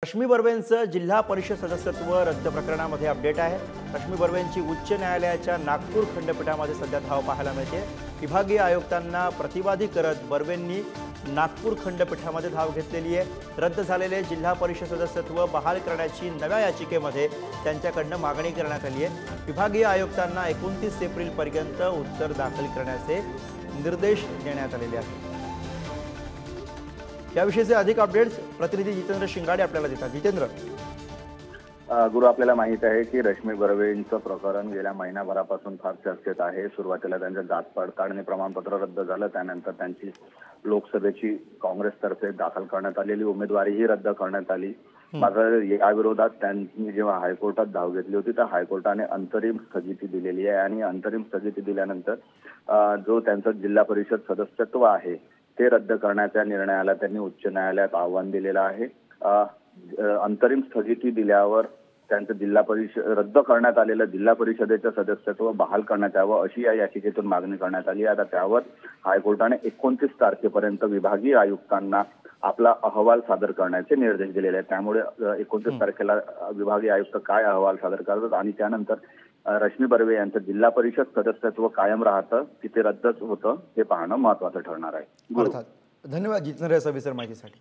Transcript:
रश्मी बर्वेंचं जिल्हा परिषद सदस्यत्व रद्द प्रकरणामध्ये अपडेट आहे। रश्मी बर्वेंची उच्च न्यायालयाच्या नागपूर खंडपीठामध्ये सध्या धाव पाहायला मिळते। विभागीय आयुक्तांना प्रतिवादी करत बर्वेंनी नागपूर खंडपीठामध्ये धाव घेतलेली आहे। रद्द झालेले जिल्हा परिषद सदस्यत्व बहाल करण्याची नव्या याचिकेमध्ये त्यांच्याकडून मागणी करण्यात आली आहे। विभागीय आयुक्तांना 29 एप्रिलपर्यंत उत्तर दाखल करण्याचे निर्देश देण्यात आलेले आहेत। याविषयीचे अधिक अपडेट्स प्रतिनिधी जितेंद्र शिंगाडे आपल्याला देतात। जितेंद्र, गुरु, आपल्याला माहित आहे की रश्मी बर्वेंचं प्रकरण गेल्या महिनाभरापासून फार चर्चेत आहे। सुरुवातीला त्यांचं जात पडताळणी प्रमाणपत्र रद्द झालं, त्यानंतर त्यांची लोकसभेची काँग्रेसतर्फे दाखल करण्यात आलेली उमेदवारीही रद्द करण्यात आली। मात्र या विरोधात त्यांनी जेव्हा हायकोर्टात धाव घेतली होती तर हायकोर्टाने अंतरिम स्थगिती दिलेली आहे आणि अंतरिम स्थगिती दिल्यानंतर जो त्यांचं जिल्हा परिषद सदस्यत्व आहे ते रद्द करण्याच्या निर्णयाला त्यांनी उच्च न्यायालयात आव्हान दिलेलं आहे। अंतरिम स्थगिती दिल्यावर त्यांचं जिल्हा परिषद रद्द करण्यात आलेलं जिल्हा परिषदेचं सदस्यत्व बहाल करण्यात यावं अशी या याचिकेतून मागणी करण्यात आली। आता त्यावर हायकोर्टाने 29 तारखेपर्यंत विभागीय आयुक्तांना आपला अहवाल सादर करण्याचे निर्देश दिलेले आहेत। त्यामुळे 29 तारखेला विभागीय आयुक्त काय अहवाल सादर करतात आणि त्यानंतर रश्मी बर्वे यांचं जिल्हा परिषद सदस्यत्व कायम राहतं की ते रद्दच होतं हे पाहणं महत्त्वाचं ठरणार आहे। अर्थात धन्यवाद जितेंद्र या सविस्तर माहितीसाठी।